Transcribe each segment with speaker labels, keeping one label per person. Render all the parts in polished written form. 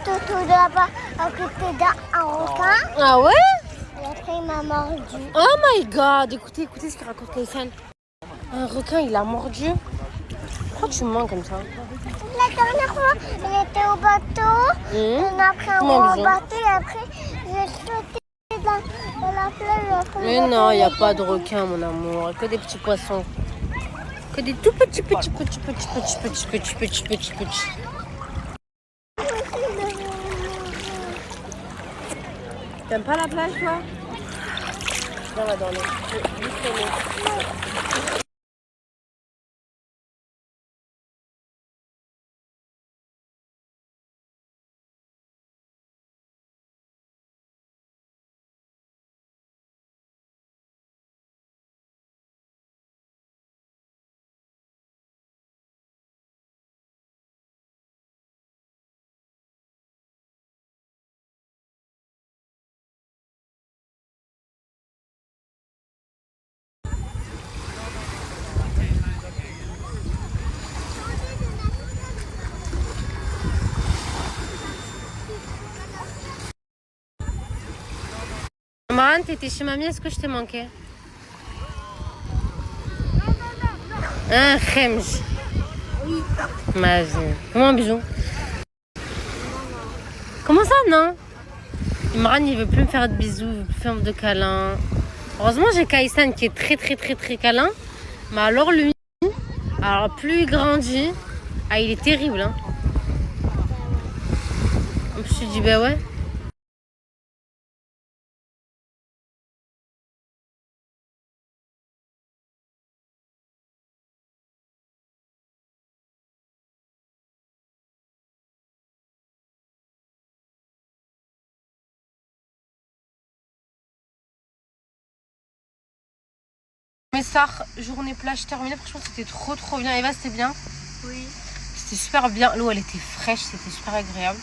Speaker 1: tout là-bas à côté d'un requin.
Speaker 2: Ah ouais?
Speaker 1: Et après, il m'a mordu.
Speaker 2: Oh my god, écoutez ce qu'il raconte Kaysen. Un requin, il a mordu. Pourquoi tu mens comme ça?
Speaker 1: La dernière fois, il était au bateau. Et après, on va au bateau et après, j'ai sauté dans la plage.
Speaker 2: Mais non, il n'y a pas de requin, mon amour. Que des petits poissons. Que des tout petits. T'aimes pas la plage, toi? Viens, on va dormir. Marane, t'étais chez mamie, est-ce que je t'ai manqué? Un khemj. Oui. Comment un bisou? Comment ça, non? Marane, il veut plus me faire de bisous, il veut plus faire de câlins. Heureusement, j'ai Kaysen qui est très câlin. Mais alors lui, plus il grandit, il est terrible. Hein. Je me suis dit, bah ouais. Mes stars, journée plage terminée, franchement c'était trop bien. Eva, c'était bien?
Speaker 1: Oui.
Speaker 2: C'était super bien, l'eau elle était fraîche, c'était super agréable.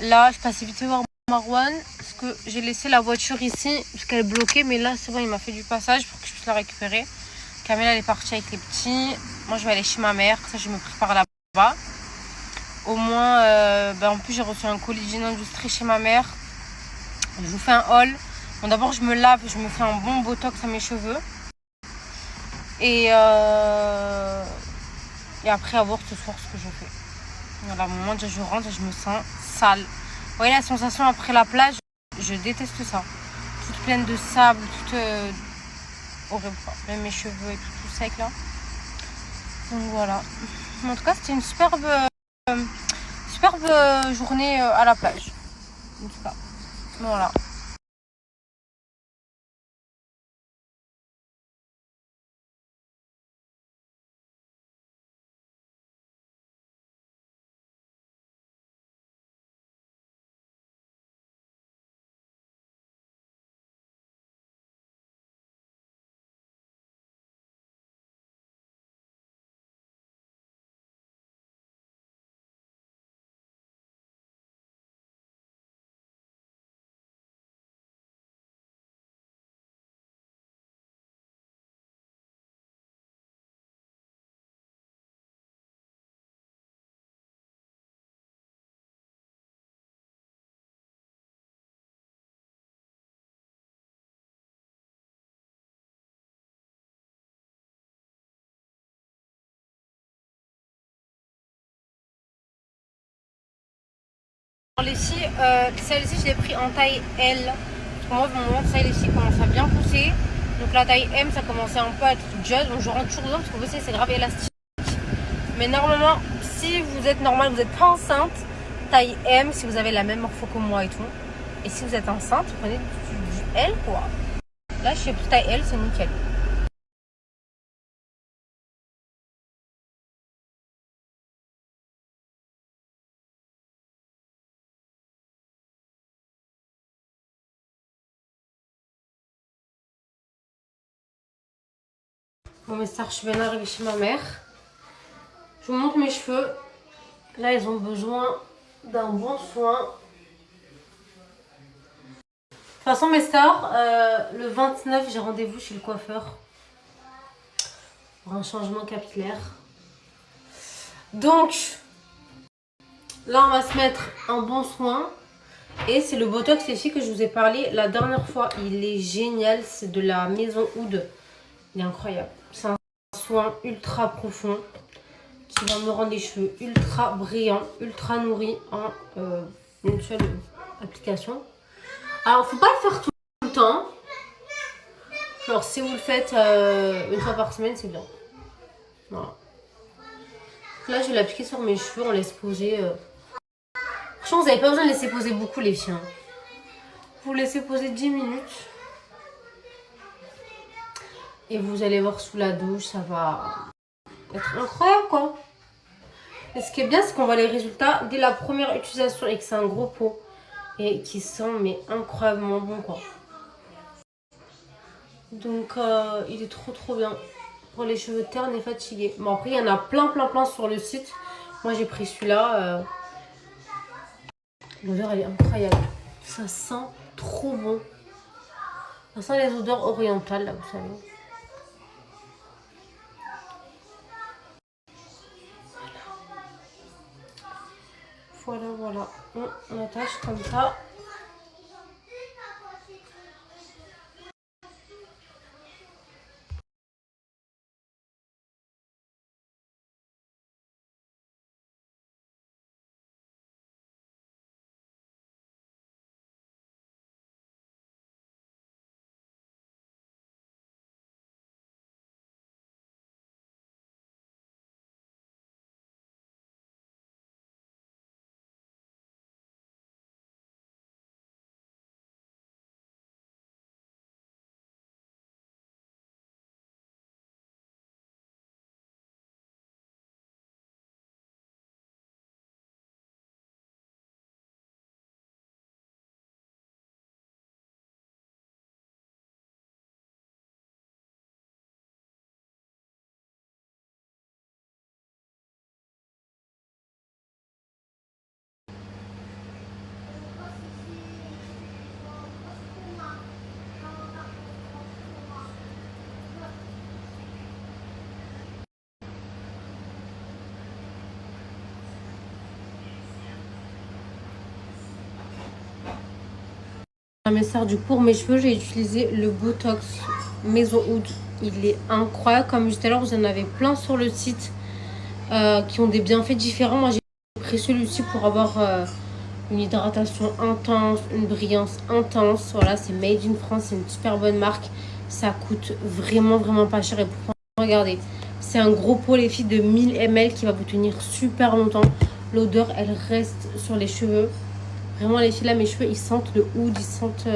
Speaker 2: Là, je passais vite voir Marwan, parce que j'ai laissé la voiture ici, parce qu'elle est bloquée, mais là c'est bon, il m'a fait du passage pour que je puisse la récupérer. Camilla elle est partie avec les petits, moi je vais aller chez ma mère, ça je me prépare là-bas. Au moins, en plus j'ai reçu un colis d'une industrie chez ma mère. Je vous fais un haul. Bon, d'abord je me lave, je me fais un bon botox à mes cheveux. Et après à voir ce soir ce que je fais. Voilà, au moment où je rentre, je me sens sale. Vous voyez la sensation après la plage, je déteste ça. Toute pleine de sable, toute horrible. Même mes cheveux et tout sec là. Donc voilà. En tout cas, c'était une superbe journée à la plage. En tout cas, voilà. Les filles, celle-ci je l'ai pris en taille L. Parce que moi, mon taille les filles commence à bien pousser. Donc la taille M, ça commençait un peu à être just. Donc je rentre toujours dedans parce que vous savez, c'est grave élastique. Mais normalement, si vous êtes normal, vous n'êtes pas enceinte, taille M, si vous avez la même morpho que moi et tout. Et si vous êtes enceinte, vous prenez du L quoi. Là, je suis taille L, c'est nickel. Bon mes stars, je suis bien arrivée chez ma mère. Je vous montre mes cheveux. Là, ils ont besoin d'un bon soin. De toute façon, mes stars, le 29, j'ai rendez-vous chez le coiffeur pour un changement capillaire. Donc, Là, on va se mettre un bon soin. Et c'est le Botox, les filles, que je vous ai parlé la dernière fois. Il est génial. C'est de la Maison Oud. Il est incroyable. C'est un soin ultra profond qui va me rendre les cheveux ultra brillants, ultra nourris en une seule application. Alors, faut pas le faire tout le temps. Genre, si vous le faites une fois par semaine, c'est bien. Voilà. Là, je vais l'appliquer sur mes cheveux. On laisse poser. Franchement, vous n'avez pas besoin de laisser poser beaucoup, les filles. Vous laissez poser 10 minutes. Et vous allez voir sous la douche, ça va être incroyable, quoi. Et ce qui est bien, c'est qu'on voit les résultats dès la première utilisation et que c'est un gros pot. Et qui sent, mais incroyablement bon, quoi. Donc, il est trop bien pour les cheveux ternes et fatigués. Bon, après, il y en a plein sur le site. Moi, j'ai pris celui-là. L'odeur, elle est incroyable. Ça sent trop bon. Ça sent les odeurs orientales, là, vous savez. Voilà. On attache comme ça. Me sert du pour mes cheveux, j'ai utilisé le Botox Maison Oud. Il est incroyable. Comme tout à l'heure, vous en avez plein sur le site qui ont des bienfaits différents. Moi, j'ai pris celui-ci pour avoir une hydratation intense, une brillance intense. Voilà, c'est Made in France, c'est une super bonne marque. Ça coûte vraiment pas cher. Et pourtant, regardez, c'est un gros pot, les filles, de 1000 ml qui va vous tenir super longtemps. L'odeur, elle reste sur les cheveux. Vraiment, les filles, là, mes cheveux, ils sentent le oud, ils sentent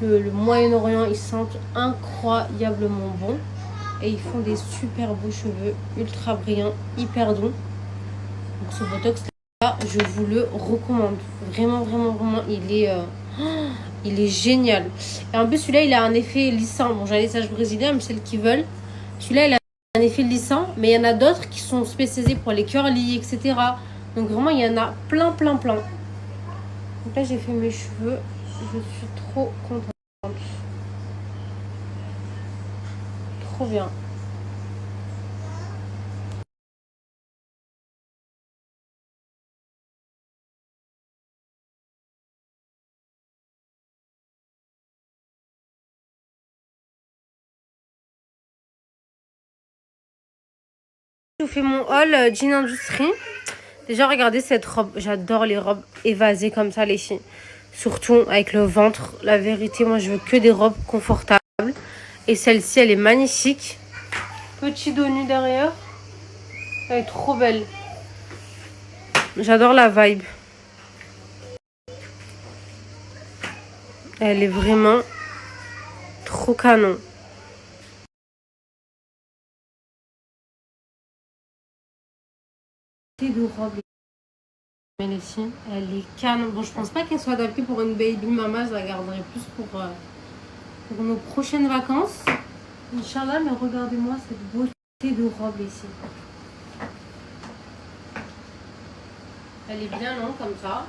Speaker 2: le Moyen-Orient, ils sentent incroyablement bon. Et ils font des super beaux cheveux, ultra brillants, hyper doux. Donc ce Botox, là, je vous le recommande. Vraiment, il est génial. Et en plus, celui-là, il a un effet lissant. Bon, j'ai un lissage brésilien, mais celles qui veulent. Celui-là, il a un effet lissant, mais il y en a d'autres qui sont spécialisés pour les curly, etc. Donc vraiment, il y en a plein. Donc là, j'ai fait mes cheveux. Je suis trop contente. Trop bien. Je vous fais mon haul Jean Industrie. Déjà, regardez cette robe. J'adore les robes évasées comme ça, les filles. Surtout avec le ventre. La vérité, moi, je veux que des robes confortables. Et celle-ci, elle est magnifique. Petit dos nu derrière. Elle est trop belle. J'adore la vibe. Elle est vraiment trop canon. De robe. Mais les filles, elle est canon. Bon, je pense pas qu'elle soit adaptée pour une baby mama. Je la garderai plus pour nos prochaines vacances. Inch'Allah, mais regardez-moi cette beauté de robe ici. Elle est bien longue comme ça,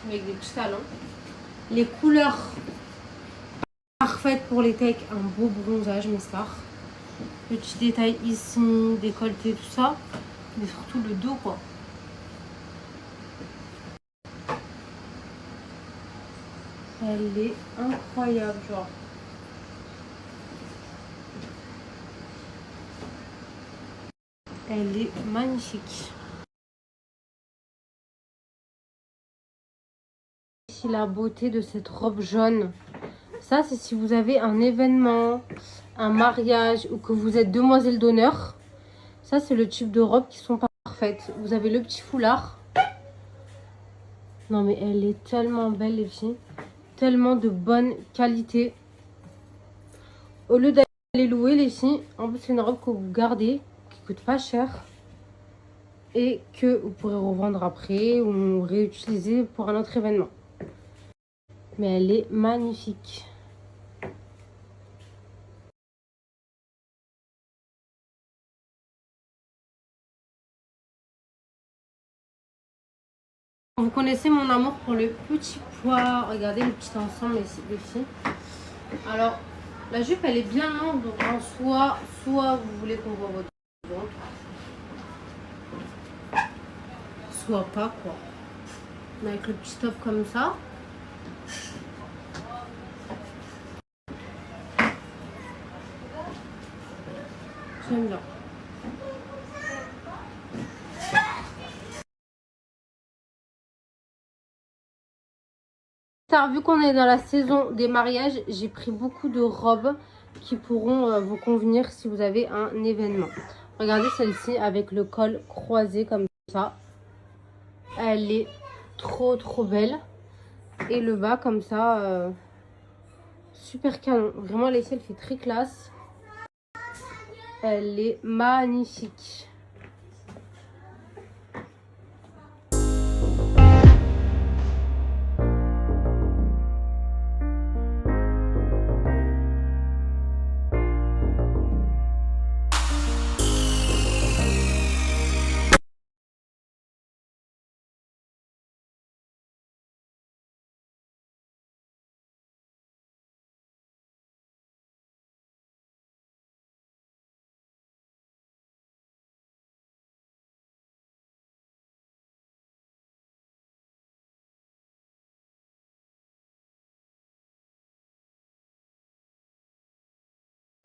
Speaker 2: avec des petits talons. Les couleurs parfaites pour l'été avec un beau bronzage, mes stars. Petit détail ici, décolleté, tout ça. Mais surtout le dos, quoi. Elle est incroyable, genre. Elle est magnifique. Ici, la beauté de cette robe jaune. Ça, c'est si vous avez un événement, un mariage ou que vous êtes demoiselle d'honneur. Ça, c'est le type de robe qui sont parfaites. Vous avez le petit foulard. Non, mais elle est tellement belle, les filles. Tellement de bonne qualité. Au lieu d'aller louer, les filles, en plus, c'est une robe que vous gardez, qui coûte pas cher. Et que vous pourrez revendre après ou réutiliser pour un autre événement. Mais elle est magnifique. Vous connaissez mon amour pour le petit pois. Regardez le petit ensemble ici, les filles. Alors, la jupe, elle est bien longue. Donc, en soit vous voulez qu'on voit votre ventre. Soit pas, quoi. Mais avec le petit top comme ça. J'aime bien. Vu qu'on est dans la saison des mariages, j'ai pris beaucoup de robes qui pourront vous convenir si vous avez un événement. Regardez celle-ci avec le col croisé comme ça. Elle est trop belle. Et le bas comme ça, super canon. Vraiment, elle fait très classe. Elle est magnifique.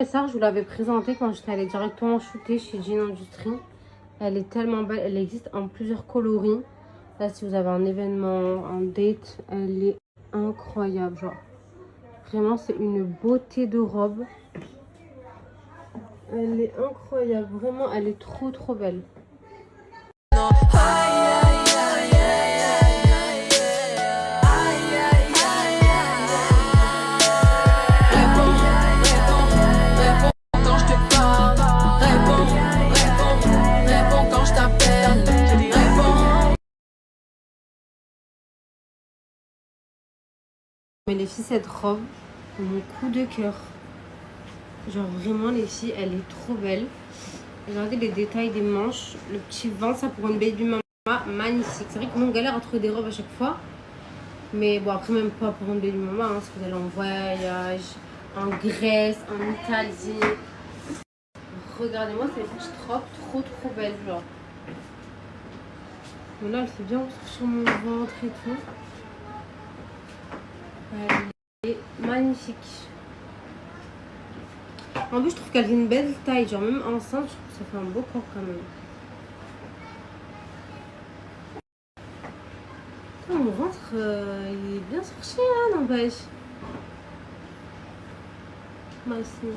Speaker 2: Ça, je vous l'avais présenté quand j'étais allée directement shooter chez Jean Industrie. Elle est tellement belle. Elle existe en plusieurs coloris. Là, si vous avez un événement, un date, elle est incroyable. Genre, vraiment, c'est une beauté de robe. Elle est incroyable. Vraiment, elle est trop belle. Mais les filles, cette robe, mon coup de cœur. Genre vraiment les filles, elle est trop belle. Regardez les détails des manches. Le petit ventre, ça pour une baby mama, magnifique. C'est vrai que nous on galère à trouver des robes à chaque fois. Mais bon, après même pas pour une baby mama, hein, si vous allez en voyage, en Grèce, en Italie. Regardez-moi cette petite robe, trop belle genre. Bon, là elle fait bien sur mon ventre et tout. Elle est magnifique. En plus, je trouve qu'elle fait une belle taille. Genre, même enceinte, je trouve que ça fait un beau corps quand même. Putain, mon ventre, il est bien sorti, hein, n'empêche. Moi aussi.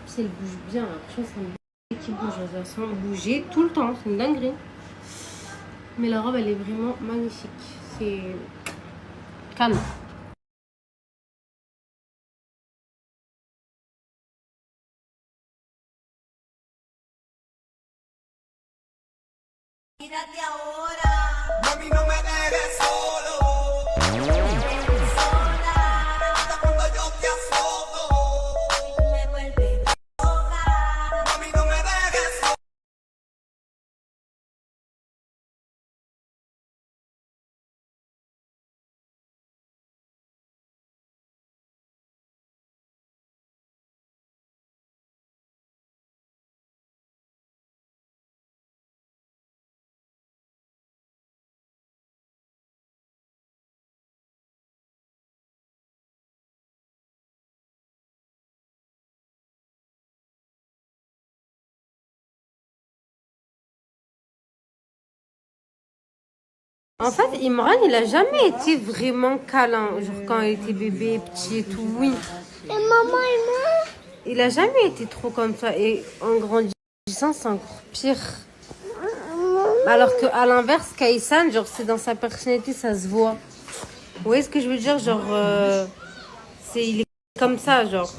Speaker 2: Puis elle bouge bien. Franchement, c'est une bouge qui bouge. Elle sent bouger tout le temps. C'est une dinguerie. Mais la robe, elle est vraiment magnifique. C'est canon.
Speaker 3: Mírate ahora, mami, no me dejes solo.
Speaker 2: En fait, Imran, il a jamais été vraiment câlin. Genre quand il était bébé, petit et tout, oui.
Speaker 1: Et maman et moi?
Speaker 2: Il a jamais été trop comme ça. Et en grandissant, c'est encore pire. Alors qu'à l'inverse, Kaysan, genre, c'est dans sa personnalité, ça se voit. Vous voyez ce que je veux dire? Genre, il est comme ça, genre.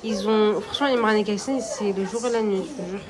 Speaker 2: Franchement, Imran et Kaysan, c'est le jour et la nuit, je vous jure.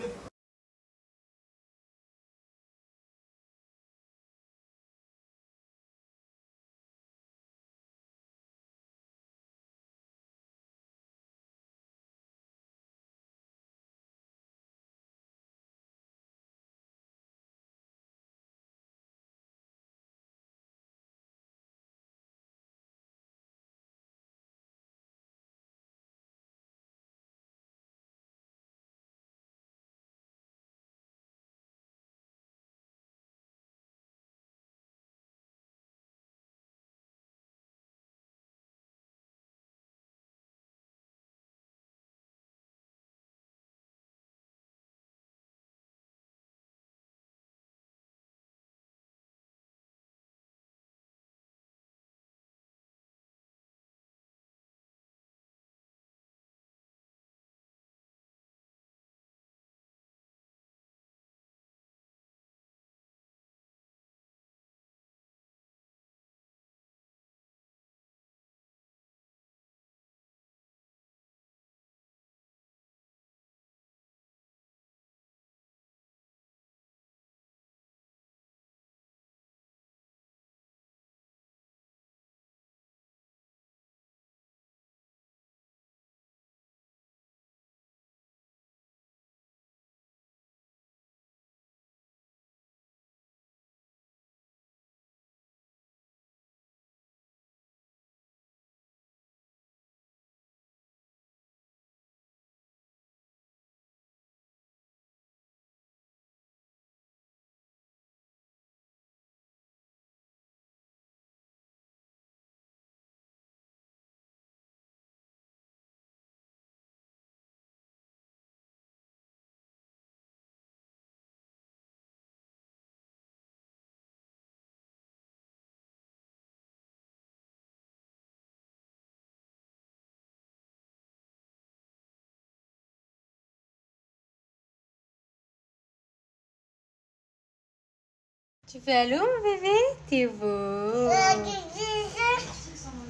Speaker 2: Tu fais allô, mon bébé? T'es beau.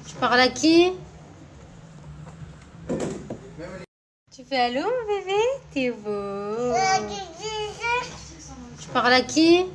Speaker 2: Tu parles à qui? Tu fais allô, mon bébé? T'es beau. Tu parles à qui?